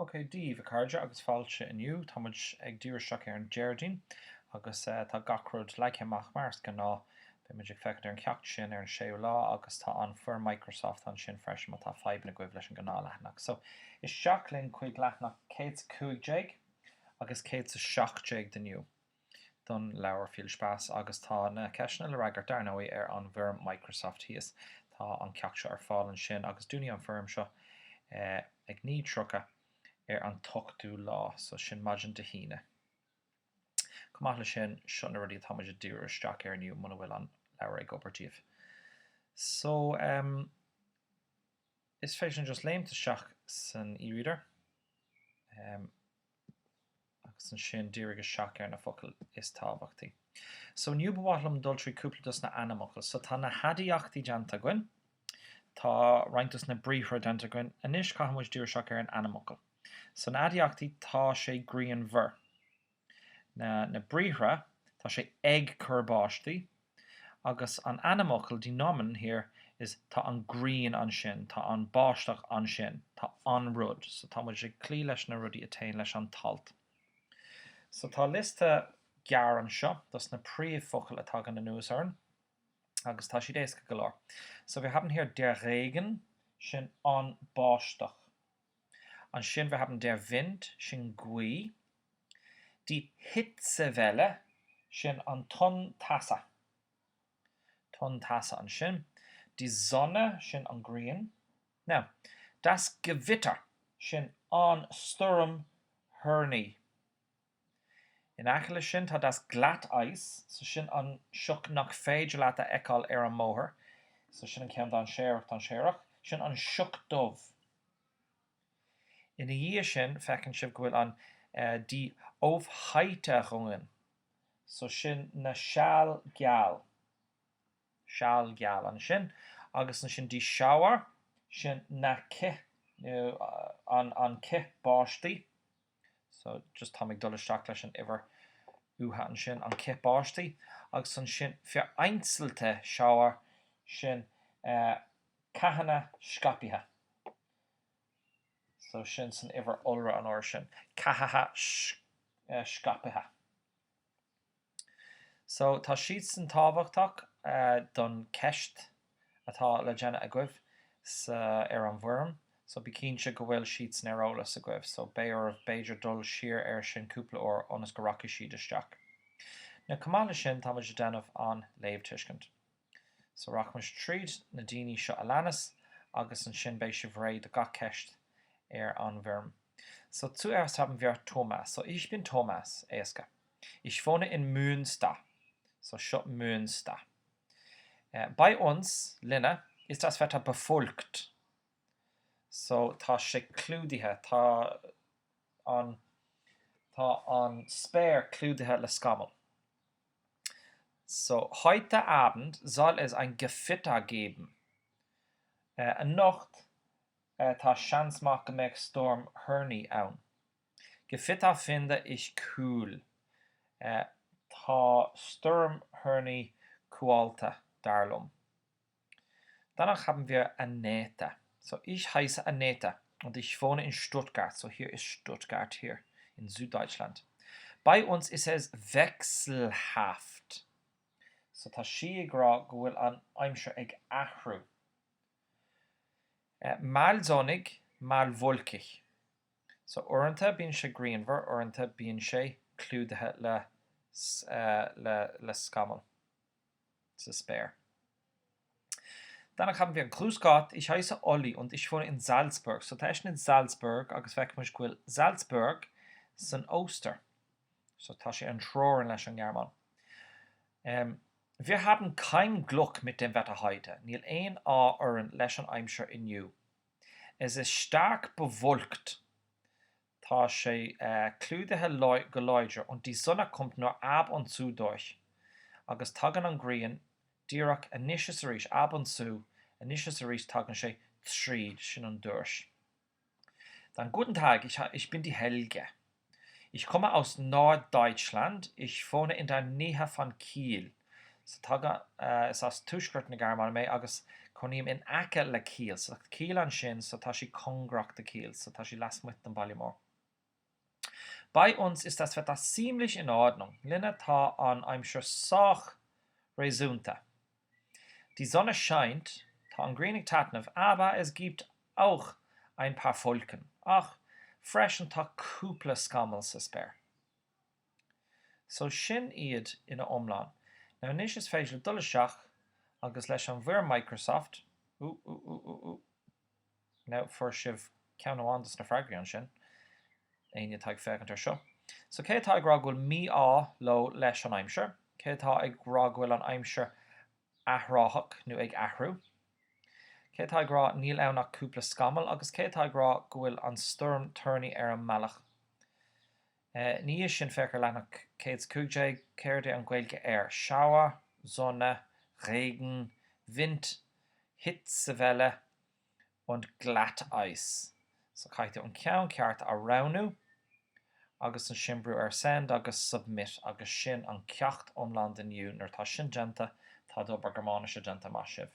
Ok, díomh cardide agus fáilte inniu, tá muid ag dúisteach ar an Geraldine agus tá gacrúd leicemach mars go ná be muid ag feicead ar an ceacht sin ar an séú lá agus tá an fir Microsoft an sin freisin tá feibna goibh leis an gná leathnach. So is seachlinn chuig leathnach 150 agus 170 diniu don Bl2 Viel Spaß agus tá na ceisna le raigeart darnaí ar an bhir Microsoft híos tá an ceacht seo ar Fallon sin agus dúine an firm seo ag ní trocha ar an tochtú lá, so sin maidin de híine. Cumach le sin seo na rudí tá muid a dúir isteach ar nniu muna bhfuil an leabhar ag obairtíomh. So is féidir just léimteteach san e-reader agus an sin dúirgus seach ar na focail is tábhachtaí. So nniu bhhailm dul trí cúpladas na animachil, so tá na hadaíochtaí deanta gin, tá rointas na bríomhra deanta gin, inis caitheann muid dúir seach ar an animachil. So na hadaíochtaí tá sé grian bhir. Na bríomhra tá sé ag curbáistí agus an animachil dínomen here is tá an grian an sin, tá an báisteach an sin, tá an rud, so tá muid ag clí leis na rudí attain leis an talt. So tá liste gear an seo, dus na príomhfocail atá gan na nuasarn, agus tá siad éasca go leor. So we haben hier der Regen, sin an báisteach. An sin we haben der Wind, sin gui. Die Hitzewelle, sin an ton tassa. Ton tassa an sin. Die Sonne, sin an green. Now, das Gewitter, sin an Sturm Hurny. In achile sin tá das Glatteis, so sin an siuc nach féidir leat a eáil ar an móthir, so sin an ceann an séireach, sin an siuc dubh. In dhé sin fecinn sibh go bhfuil an die Aufheiterungen, so sin na seal geal an sin, agus na sin die Schauer, sin na ce, an ce báistí, so just tá ag dul isteach leis an iver uha an sin an ce báistí, agus an sin vereinzelte Schauer sin cahanna scapithe. So sin san iver ulra an or sin cahaha scapithe. So tá siad san tábhachtach don ceist atá le déanana a gcuibh ar an bhfoirm, so bí cínse go bhfuil siad san areolas a gcuibh, so béar beidir dul siar ar sin cúpla ó onas go racha siad isteach. Na cumála sin tá muid déanamh an léamhtuiscint. So rachmas tríd na daoine seo a leanas agus an sin béis sibh réid a gach ceist ar an bhfoirm. So zuerst haben wir Thomas. So ich bin Thomas, Eska. Ich wohne in Münster. So schon Münster. Bei uns, Linne, ist das Wetter befolkt. So tá sé clúdaithe, tá an spare clúdaithe le scamal. So heute Abend soll es ein Gewitter geben. An Nacht tá seans mac go méid Storm Hurny ann. Gewitter finde ich cool. Tá Storm Hurny coolta darlum. Danach haben wir Annette. So ich heiße Annette und ich wohne in Stuttgart. So hier ist Stuttgart hier in Süddeutschland. Bei uns ist es wechselhaft. So tá si gra go bhfuil an aimsir ag achrú. Mal sonnig, mal wolkig. So orintha bíonn sé grianmhar, orintha bíonn sé clúdaithe le scamal. Sa spare. Danach haben wir Grüß Gott, ich heiße Olli und ich wohne in Salzburg. So tá in Salzburg, agus feic muis gwyl Salzburg san Oster. So tá sé an Schroren leis an German. Wir haben kein Glück mit dem Wetter heute. Níl ein Oren leis an Aimsir inniu. Es ist stark bewölkt. Tá sé clúdaithe geleidir und die Sonne kommt nur ab und zu durch. Agus tagan an Green, díreach a níos a rís ab und zu, a níos a rís tagan sé tríd sin an dúirs. Dann guten Tag, ich bin die Helge. Ich komme aus Norddeutschland. Ich wohne in der Nähe von Kiel. So taga is as tuisgurt na German mé agus Conim in aca le kiel, so kiel an sin, so tá si kongrach de kiel, so tá si las mit den Ballimore. Bei uns ist das Wetter ziemlich in Ordnung. Linne tá an aimsir sach resulta. Die Sonne scheint, tá an greenig tatnef, aber es gibt auch ein paar Wolken. Ach, fresh and tá cúpla scammel sa spare. So sin iad ina omlan. Now nis is féidir dulle seach agus leis an bhuir Microsoft. Now for sibh ceann andas na freagraí an sin. Aine taig fegantar seo. So cé tá ag ragúil mí á lo leis an aimsir. Cé tá ag ragúil an aimsir athráthach nó ag ahrú. Cé tá ag rá níl anach cúpla scamal agus cé tá ag ragúil an storm turni ar an mealach. Ní is sin fecar lenach céad cúigé céirde an ghaeilge air. Shower, sonne, Regen, Wind, Hitzewelle und Glatteis. So caite an ceann ceart a rawnú agus an simbrú ar send agus submit agus sin an ceacht omland inniu nar tá sin genta tá dobar Germánische genta má sibh.